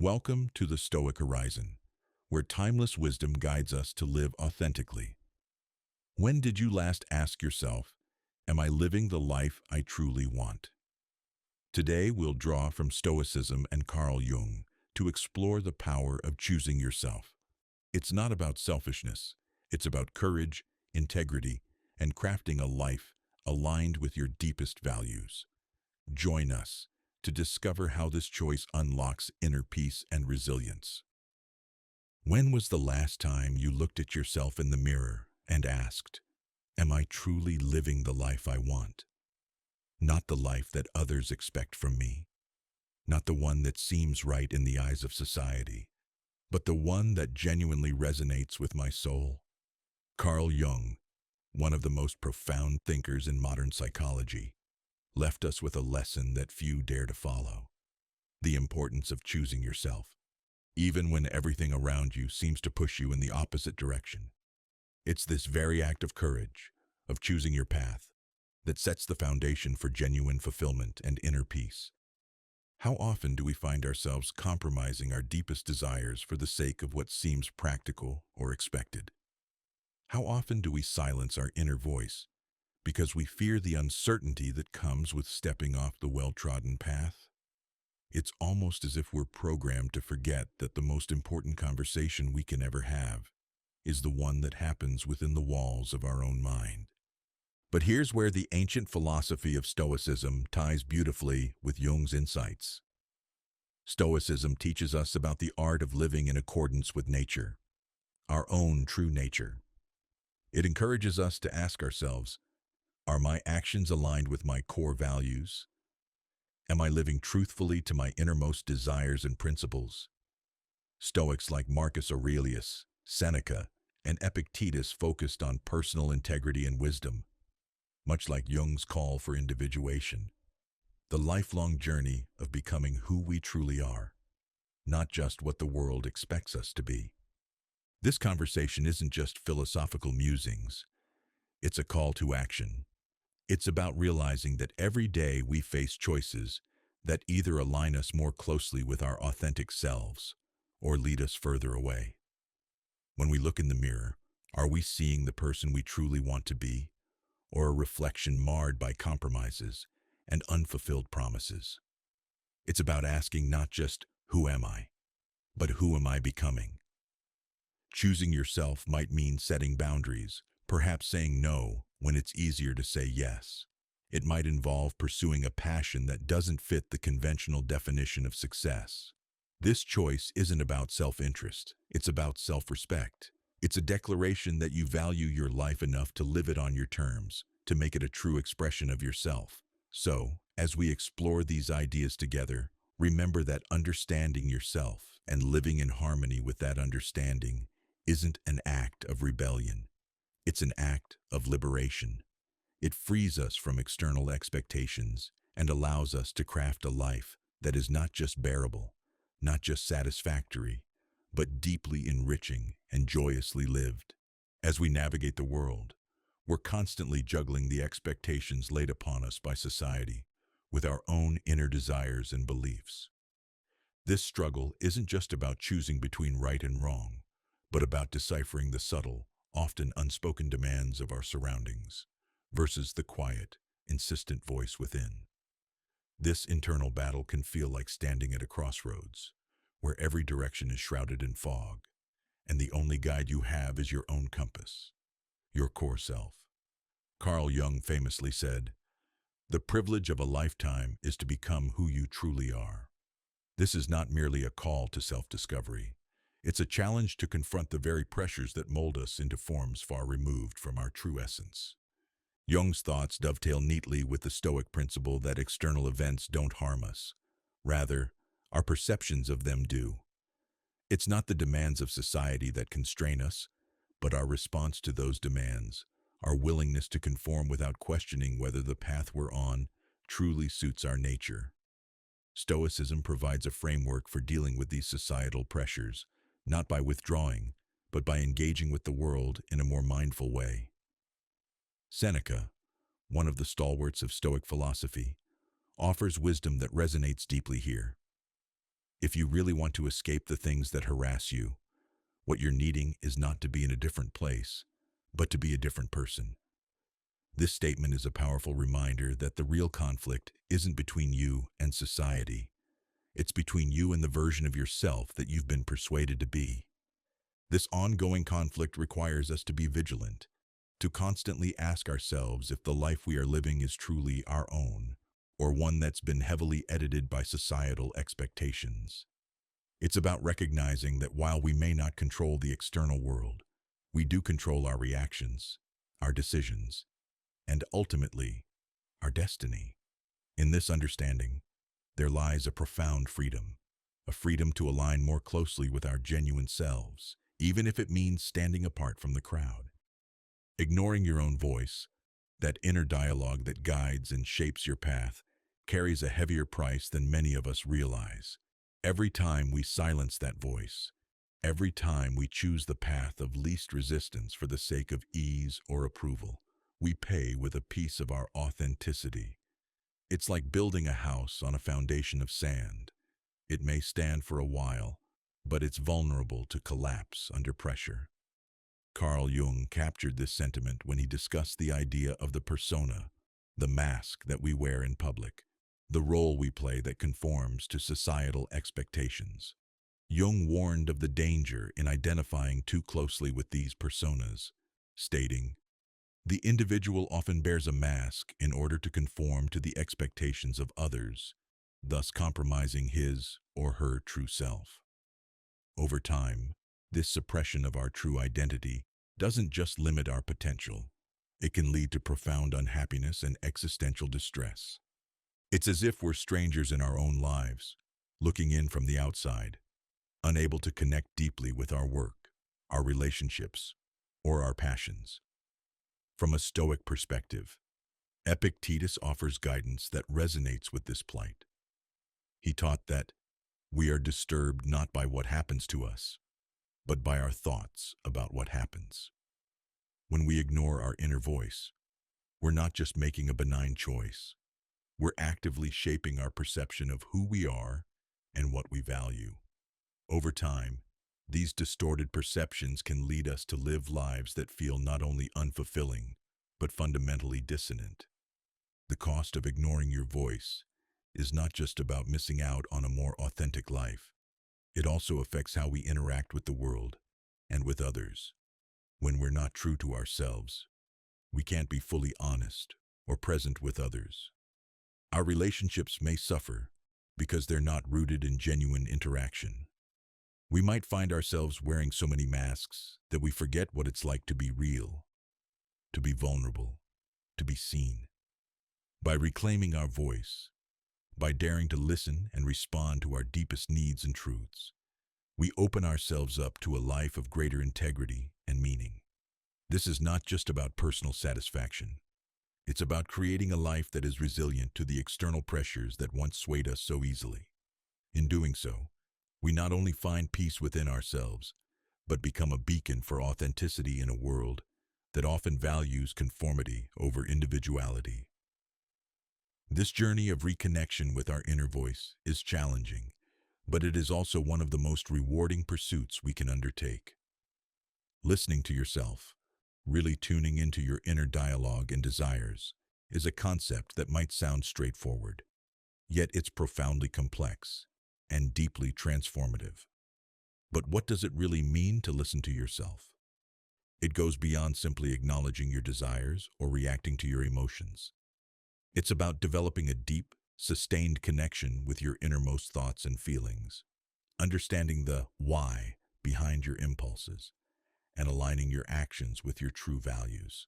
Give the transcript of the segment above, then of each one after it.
Welcome to the Stoic Horizon, where timeless wisdom guides us to live authentically. When did you last ask yourself, am I living the life I truly want? Today we'll draw from Stoicism and Carl Jung to explore the power of choosing yourself. It's not about selfishness, it's about courage, integrity, and crafting a life aligned with your deepest values. Join us to discover how this choice unlocks inner peace and resilience. When was the last time you looked at yourself in the mirror and asked, am I truly living the life I want? Not the life that others expect from me, not the one that seems right in the eyes of society, but the one that genuinely resonates with my soul. Carl Jung, one of the most profound thinkers in modern psychology, left us with a lesson that few dare to follow: the importance of choosing yourself, even when everything around you seems to push you in the opposite direction. It's this very act of courage, of choosing your path, that sets the foundation for genuine fulfillment and inner peace. How often do we find ourselves compromising our deepest desires for the sake of what seems practical or expected? How often do we silence our inner voice because we fear the uncertainty that comes with stepping off the well-trodden path? It's almost as if we're programmed to forget that the most important conversation we can ever have is the one that happens within the walls of our own mind. But here's where the ancient philosophy of Stoicism ties beautifully with Jung's insights. Stoicism teaches us about the art of living in accordance with nature, our own true nature. It encourages us to ask ourselves, are my actions aligned with my core values? Am I living truthfully to my innermost desires and principles? Stoics like Marcus Aurelius, Seneca, and Epictetus focused on personal integrity and wisdom, much like Jung's call for individuation, the lifelong journey of becoming who we truly are, not just what the world expects us to be. This conversation isn't just philosophical musings, it's a call to action. It's about realizing that every day we face choices that either align us more closely with our authentic selves or lead us further away. When we look in the mirror, are we seeing the person we truly want to be, or a reflection marred by compromises and unfulfilled promises? It's about asking not just, who am I, but who am I becoming? Choosing yourself might mean setting boundaries, perhaps saying no when it's easier to say yes. It might involve pursuing a passion that doesn't fit the conventional definition of success. This choice isn't about self-interest, it's about self-respect. It's a declaration that you value your life enough to live it on your terms, to make it a true expression of yourself. So, as we explore these ideas together, remember that understanding yourself and living in harmony with that understanding isn't an act of rebellion. It's an act of liberation. It frees us from external expectations and allows us to craft a life that is not just bearable, not just satisfactory, but deeply enriching and joyously lived. As we navigate the world, we're constantly juggling the expectations laid upon us by society with our own inner desires and beliefs. This struggle isn't just about choosing between right and wrong, but about deciphering the subtle, often unspoken demands of our surroundings versus the quiet, insistent voice within. This internal battle can feel like standing at a crossroads, where every direction is shrouded in fog, and the only guide you have is your own compass, your core self. Carl Jung famously said, "The privilege of a lifetime is to become who you truly are." This is not merely a call to self-discovery. It's a challenge to confront the very pressures that mold us into forms far removed from our true essence. Jung's thoughts dovetail neatly with the Stoic principle that external events don't harm us. Rather, our perceptions of them do. It's not the demands of society that constrain us, but our response to those demands, our willingness to conform without questioning whether the path we're on truly suits our nature. Stoicism provides a framework for dealing with these societal pressures, not by withdrawing, but by engaging with the world in a more mindful way. Seneca, one of the stalwarts of Stoic philosophy, offers wisdom that resonates deeply here. If you really want to escape the things that harass you, what you're needing is not to be in a different place, but to be a different person. This statement is a powerful reminder that the real conflict isn't between you and society. It's between you and the version of yourself that you've been persuaded to be. This ongoing conflict requires us to be vigilant, to constantly ask ourselves if the life we are living is truly our own, or one that's been heavily edited by societal expectations. It's about recognizing that while we may not control the external world, we do control our reactions, our decisions, and ultimately, our destiny. In this understanding, there lies a profound freedom, a freedom to align more closely with our genuine selves, even if it means standing apart from the crowd. Ignoring your own voice, that inner dialogue that guides and shapes your path, carries a heavier price than many of us realize. Every time we silence that voice, every time we choose the path of least resistance for the sake of ease or approval, we pay with a piece of our authenticity. It's like building a house on a foundation of sand. It may stand for a while, but it's vulnerable to collapse under pressure. Carl Jung captured this sentiment when he discussed the idea of the persona, the mask that we wear in public, the role we play that conforms to societal expectations. Jung warned of the danger in identifying too closely with these personas, stating, "The individual often bears a mask in order to conform to the expectations of others, thus compromising his or her true self." Over time, this suppression of our true identity doesn't just limit our potential. It can lead to profound unhappiness and existential distress. It's as if we're strangers in our own lives, looking in from the outside, unable to connect deeply with our work, our relationships, or our passions. From a Stoic perspective, Epictetus offers guidance that resonates with this plight. He taught that we are disturbed not by what happens to us, but by our thoughts about what happens. When we ignore our inner voice, we're not just making a benign choice. We're actively shaping our perception of who we are and what we value. Over time, these distorted perceptions can lead us to live lives that feel not only unfulfilling, but fundamentally dissonant. The cost of ignoring your voice is not just about missing out on a more authentic life. It also affects how we interact with the world and with others. When we're not true to ourselves, we can't be fully honest or present with others. Our relationships may suffer because they're not rooted in genuine interaction. We might find ourselves wearing so many masks that we forget what it's like to be real, to be vulnerable, to be seen. By reclaiming our voice, by daring to listen and respond to our deepest needs and truths, we open ourselves up to a life of greater integrity and meaning. This is not just about personal satisfaction. It's about creating a life that is resilient to the external pressures that once swayed us so easily. In doing so, we not only find peace within ourselves, but become a beacon for authenticity in a world that often values conformity over individuality. This journey of reconnection with our inner voice is challenging, but it is also one of the most rewarding pursuits we can undertake. Listening to yourself, really tuning into your inner dialogue and desires, is a concept that might sound straightforward, yet it's profoundly complex and deeply transformative. But what does it really mean to listen to yourself? It goes beyond simply acknowledging your desires or reacting to your emotions. It's about developing a deep, sustained connection with your innermost thoughts and feelings, understanding the why behind your impulses, and aligning your actions with your true values.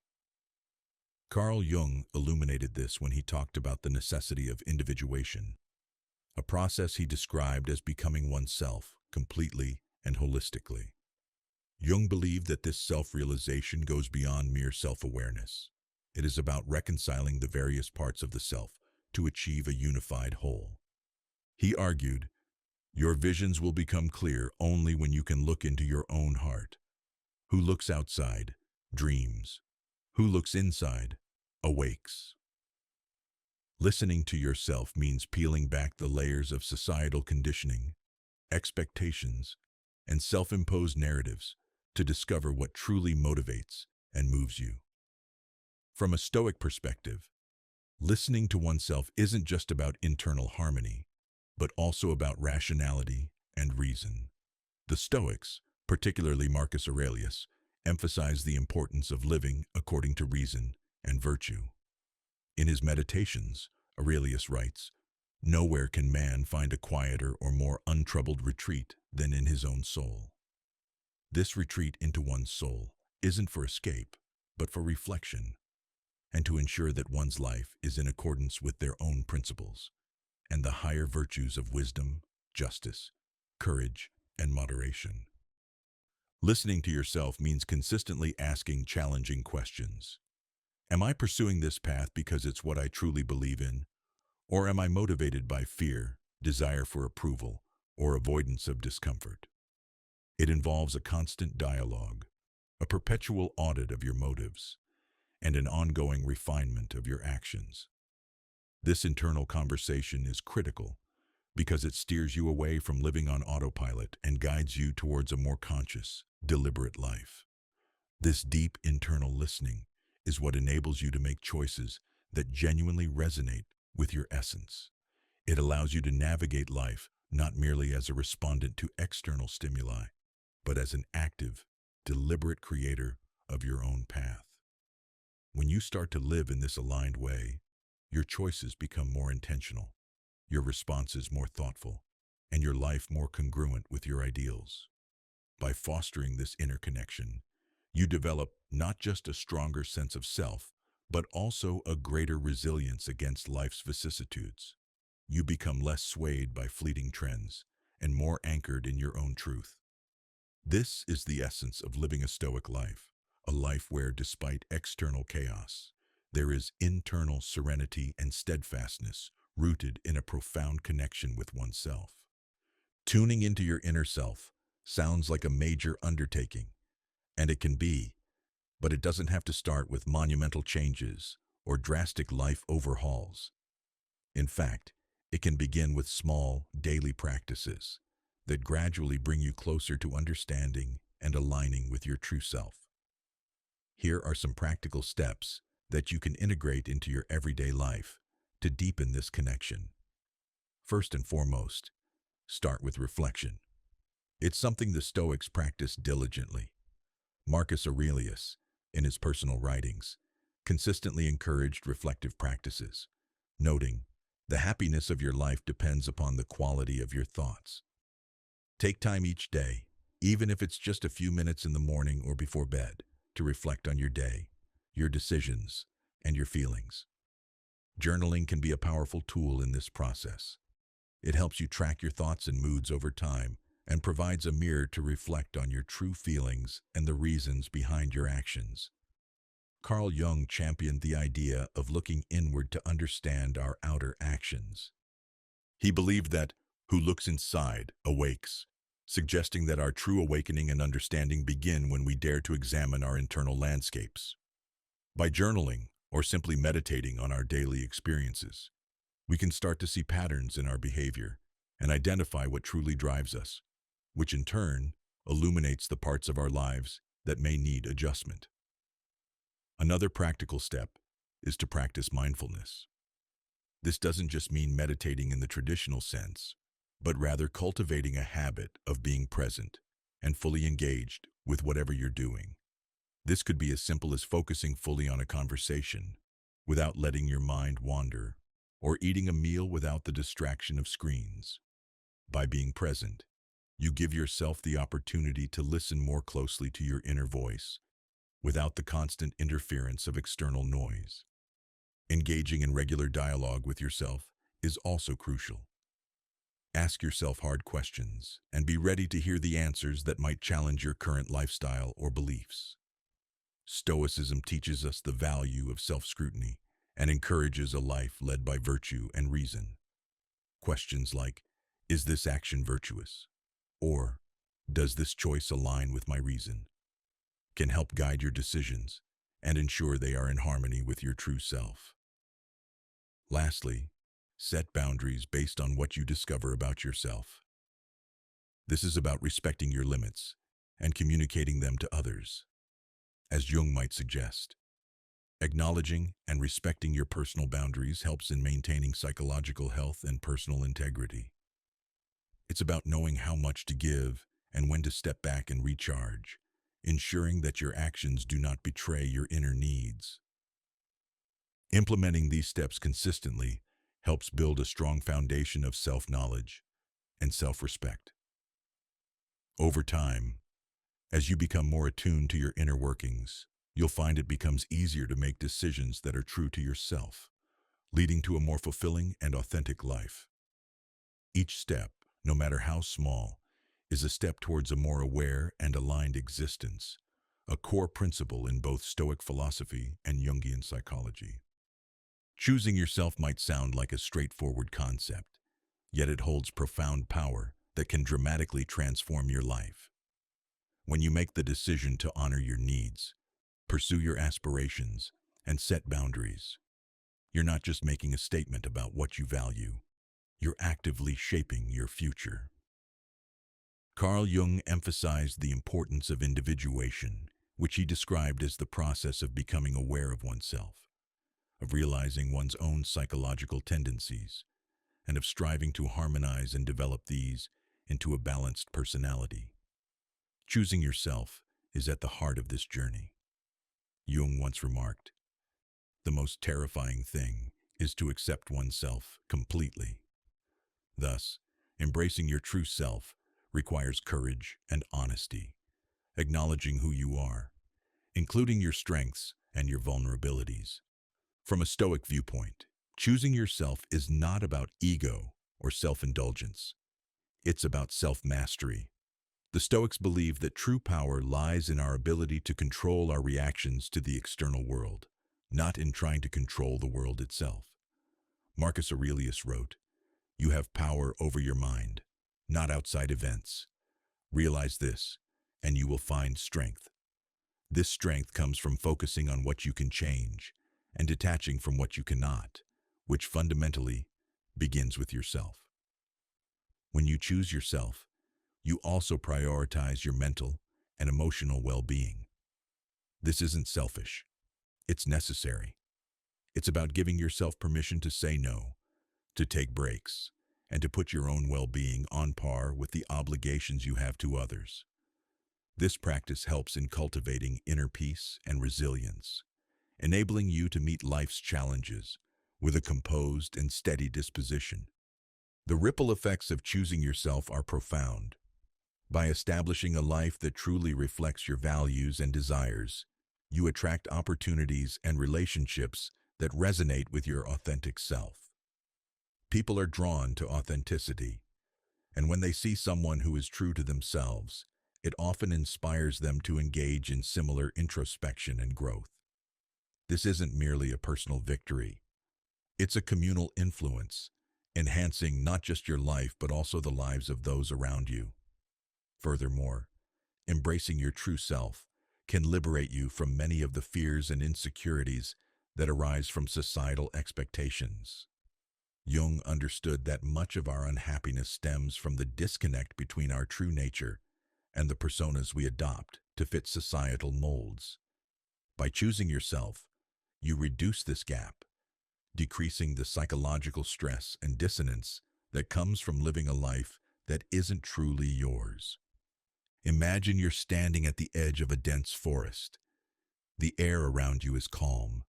Carl Jung illuminated this when he talked about the necessity of individuation, a process he described as becoming oneself completely and holistically. Jung believed that this self-realization goes beyond mere self-awareness. It is about reconciling the various parts of the self to achieve a unified whole. He argued, "Your visions will become clear only when you can look into your own heart. Who looks outside, dreams. Who looks inside, awakes." Listening to yourself means peeling back the layers of societal conditioning, expectations, and self-imposed narratives to discover what truly motivates and moves you. From a Stoic perspective, listening to oneself isn't just about internal harmony, but also about rationality and reason. The Stoics, particularly Marcus Aurelius, emphasize the importance of living according to reason and virtue. In his Meditations, Aurelius writes, "Nowhere can man find a quieter or more untroubled retreat than in his own soul." This retreat into one's soul isn't for escape, but for reflection, and to ensure that one's life is in accordance with their own principles and the higher virtues of wisdom, justice, courage, and moderation. Listening to yourself means consistently asking challenging questions. Am I pursuing this path because it's what I truly believe in? Or am I motivated by fear, desire for approval, or avoidance of discomfort? It involves a constant dialogue, a perpetual audit of your motives, and an ongoing refinement of your actions. This internal conversation is critical because it steers you away from living on autopilot and guides you towards a more conscious, deliberate life. This deep internal listening is what enables you to make choices that genuinely resonate with your essence. It allows you to navigate life not merely as a respondent to external stimuli, but as an active, deliberate creator of your own path. When you start to live in this aligned way, your choices become more intentional, your responses more thoughtful, and your life more congruent with your ideals. By fostering this inner connection, you develop not just a stronger sense of self, but also a greater resilience against life's vicissitudes. You become less swayed by fleeting trends and more anchored in your own truth. This is the essence of living a Stoic life, a life where, despite external chaos, there is internal serenity and steadfastness rooted in a profound connection with oneself. Tuning into your inner self sounds like a major undertaking, and it can be, but it doesn't have to start with monumental changes or drastic life overhauls. In fact, it can begin with small, daily practices that gradually bring you closer to understanding and aligning with your true self. Here are some practical steps that you can integrate into your everyday life to deepen this connection. First and foremost, start with reflection. It's something the Stoics practiced diligently. Marcus Aurelius, in his personal writings, consistently encouraged reflective practices, noting, "The happiness of your life depends upon the quality of your thoughts." Take time each day, even if it's just a few minutes in the morning or before bed, to reflect on your day, your decisions, and your feelings. Journaling can be a powerful tool in this process. It helps you track your thoughts and moods over time and provides a mirror to reflect on your true feelings and the reasons behind your actions. Carl Jung championed the idea of looking inward to understand our outer actions. He believed that who looks inside awakes, suggesting that our true awakening and understanding begin when we dare to examine our internal landscapes. By journaling or simply meditating on our daily experiences, we can start to see patterns in our behavior and identify what truly drives us, which in turn illuminates the parts of our lives that may need adjustment. Another practical step is to practice mindfulness. This doesn't just mean meditating in the traditional sense, but rather cultivating a habit of being present and fully engaged with whatever you're doing. This could be as simple as focusing fully on a conversation without letting your mind wander, or eating a meal without the distraction of screens. By being present, you give yourself the opportunity to listen more closely to your inner voice without the constant interference of external noise. Engaging in regular dialogue with yourself is also crucial. Ask yourself hard questions and be ready to hear the answers that might challenge your current lifestyle or beliefs. Stoicism teaches us the value of self-scrutiny and encourages a life led by virtue and reason. Questions like, "Is this action virtuous?" or "Does this choice align with my reason?" can help guide your decisions and ensure they are in harmony with your true self. Lastly, set boundaries based on what you discover about yourself. This is about respecting your limits and communicating them to others. As Jung might suggest, acknowledging and respecting your personal boundaries helps in maintaining psychological health and personal integrity. It's about knowing how much to give and when to step back and recharge, ensuring that your actions do not betray your inner needs. Implementing these steps consistently helps build a strong foundation of self-knowledge and self-respect. Over time, as you become more attuned to your inner workings, you'll find it becomes easier to make decisions that are true to yourself, leading to a more fulfilling and authentic life. Each step, no matter how small, is a step towards a more aware and aligned existence, a core principle in both Stoic philosophy and Jungian psychology. Choosing yourself might sound like a straightforward concept, yet it holds profound power that can dramatically transform your life. When you make the decision to honor your needs, pursue your aspirations, and set boundaries, you're not just making a statement about what you value, you're actively shaping your future. Carl Jung emphasized the importance of individuation, which he described as the process of becoming aware of oneself, of realizing one's own psychological tendencies, and of striving to harmonize and develop these into a balanced personality. Choosing yourself is at the heart of this journey. Jung once remarked, "The most terrifying thing is to accept oneself completely." Thus, embracing your true self requires courage and honesty, acknowledging who you are, including your strengths and your vulnerabilities. From a Stoic viewpoint, choosing yourself is not about ego or self-indulgence. It's about self-mastery. The Stoics believe that true power lies in our ability to control our reactions to the external world, not in trying to control the world itself. Marcus Aurelius wrote, "You have power over your mind, not outside events. Realize this, and you will find strength." This strength comes from focusing on what you can change and detaching from what you cannot, which fundamentally begins with yourself. When you choose yourself, you also prioritize your mental and emotional well-being. This isn't selfish. It's necessary. It's about giving yourself permission to say no, to take breaks, and to put your own well-being on par with the obligations you have to others. This practice helps in cultivating inner peace and resilience, enabling you to meet life's challenges with a composed and steady disposition. The ripple effects of choosing yourself are profound. By establishing a life that truly reflects your values and desires, you attract opportunities and relationships that resonate with your authentic self. People are drawn to authenticity, and when they see someone who is true to themselves, it often inspires them to engage in similar introspection and growth. This isn't merely a personal victory. It's a communal influence, enhancing not just your life but also the lives of those around you. Furthermore, embracing your true self can liberate you from many of the fears and insecurities that arise from societal expectations. Jung understood that much of our unhappiness stems from the disconnect between our true nature and the personas we adopt to fit societal molds. By choosing yourself, you reduce this gap, decreasing the psychological stress and dissonance that comes from living a life that isn't truly yours. Imagine you're standing at the edge of a dense forest. The air around you is calm,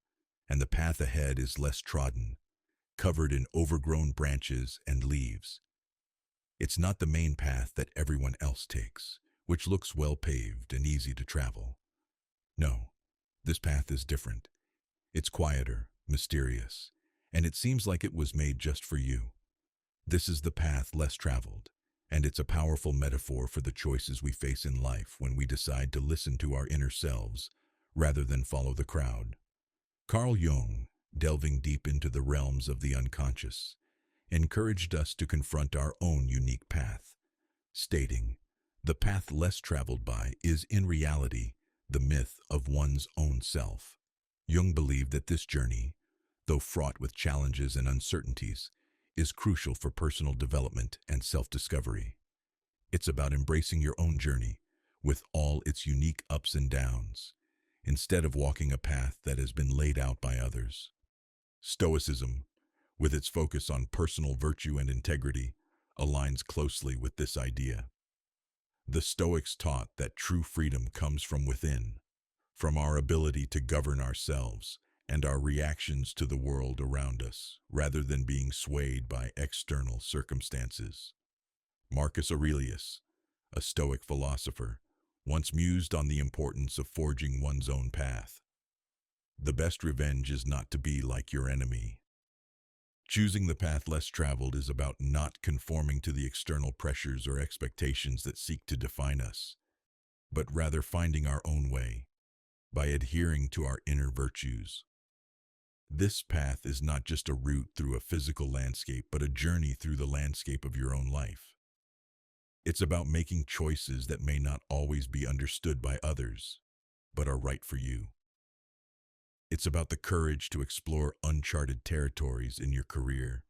and the path ahead is less trodden, covered in overgrown branches and leaves. It's not the main path that everyone else takes, which looks well paved and easy to travel. No, this path is different. It's quieter, mysterious, and it seems like it was made just for you. This is the path less traveled, and it's a powerful metaphor for the choices we face in life when we decide to listen to our inner selves rather than follow the crowd. Carl Jung, delving deep into the realms of the unconscious, encouraged us to confront our own unique path, stating, "The path less traveled by is in reality the myth of one's own self." Jung believed that this journey, though fraught with challenges and uncertainties, is crucial for personal development and self-discovery. It's about embracing your own journey with all its unique ups and downs, instead of walking a path that has been laid out by others. Stoicism, with its focus on personal virtue and integrity, aligns closely with this idea. The Stoics taught that true freedom comes from within, from our ability to govern ourselves and our reactions to the world around us, rather than being swayed by external circumstances. Marcus Aurelius, a Stoic philosopher, once mused on the importance of forging one's own path. The best revenge is not to be like your enemy. Choosing the path less traveled is about not conforming to the external pressures or expectations that seek to define us, but rather finding our own way by adhering to our inner virtues. This path is not just a route through a physical landscape, but a journey through the landscape of your own life. It's about making choices that may not always be understood by others, but are right for you. It's about the courage to explore uncharted territories in your career,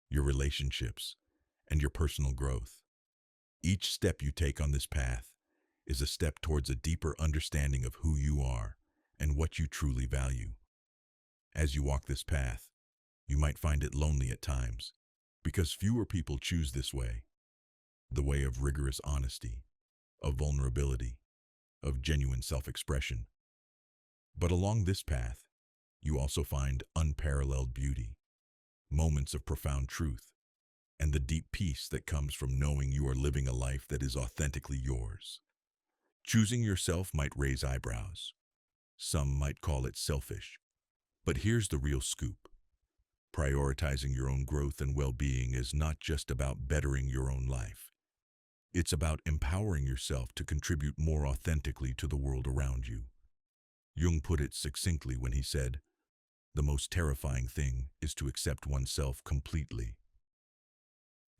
your relationships, and your personal growth. Each step you take on this path is a step towards a deeper understanding of who you are and what you truly value. As you walk this path, you might find it lonely at times, because fewer people choose this way, the way of rigorous honesty, of vulnerability, of genuine self-expression. But along this path, you also find unparalleled beauty, moments of profound truth, and the deep peace that comes from knowing you are living a life that is authentically yours. Choosing yourself might raise eyebrows. Some might call it selfish. But here's the real scoop. Prioritizing your own growth and well-being is not just about bettering your own life. It's about empowering yourself to contribute more authentically to the world around you. Jung put it succinctly when he said, "The most terrifying thing is to accept oneself completely."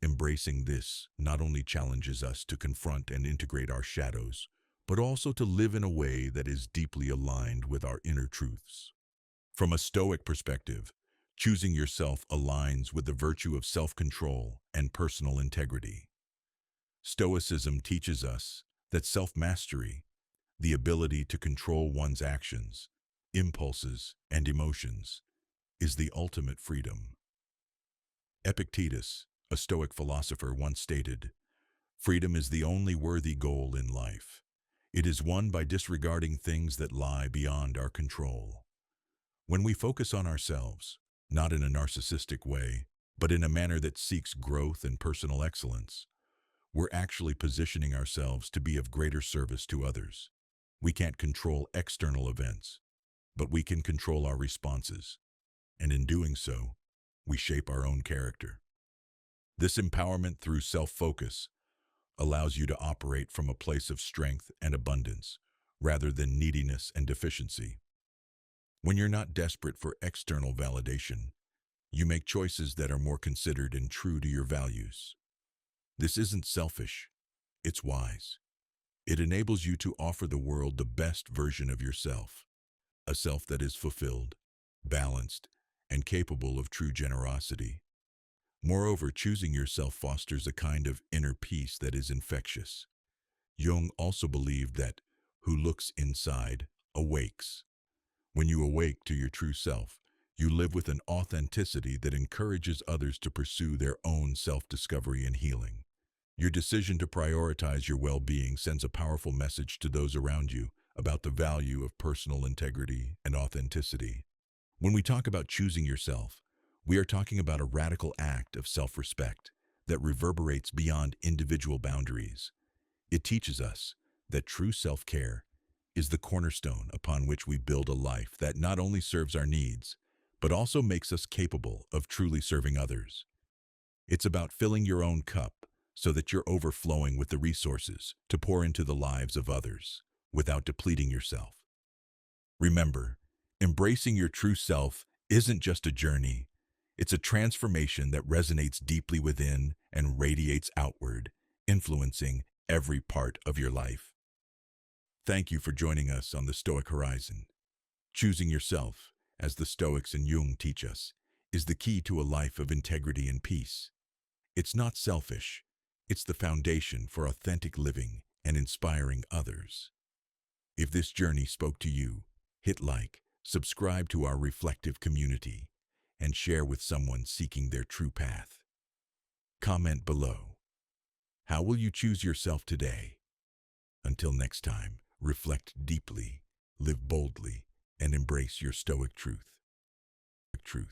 Embracing this not only challenges us to confront and integrate our shadows, but also to live in a way that is deeply aligned with our inner truths. From a Stoic perspective, choosing yourself aligns with the virtue of self-control and personal integrity. Stoicism teaches us that self-mastery, the ability to control one's actions, impulses, and emotions, is the ultimate freedom. Epictetus, a Stoic philosopher, once stated, "Freedom is the only worthy goal in life. It is won by disregarding things that lie beyond our control." When we focus on ourselves, not in a narcissistic way, but in a manner that seeks growth and personal excellence, we're actually positioning ourselves to be of greater service to others. We can't control external events, but we can control our responses. And in doing so, we shape our own character. This empowerment through self-focus allows you to operate from a place of strength and abundance, rather than neediness and deficiency. When you're not desperate for external validation, you make choices that are more considered and true to your values. This isn't selfish, it's wise. It enables you to offer the world the best version of yourself, a self that is fulfilled, balanced, and capable of true generosity. Moreover, choosing yourself fosters a kind of inner peace that is infectious. Jung also believed that who looks inside awakes. When you awake to your true self, you live with an authenticity that encourages others to pursue their own self-discovery and healing. Your decision to prioritize your well-being sends a powerful message to those around you about the value of personal integrity and authenticity. When we talk about choosing yourself, we are talking about a radical act of self-respect that reverberates beyond individual boundaries. It teaches us that true self-care is the cornerstone upon which we build a life that not only serves our needs, but also makes us capable of truly serving others. It's about filling your own cup so that you're overflowing with the resources to pour into the lives of others without depleting yourself. Remember, embracing your true self isn't just a journey. It's a transformation that resonates deeply within and radiates outward, influencing every part of your life. Thank you for joining us on the Stoic Horizon. Choosing yourself, as the Stoics and Jung teach us, is the key to a life of integrity and peace. It's not selfish, It's the foundation for authentic living and inspiring others. If this journey spoke to you, hit like, subscribe to our reflective community, and share with someone seeking their true path. Comment below. How will you choose yourself today? Until next time, reflect deeply, live boldly, and embrace your Stoic truth. Truth.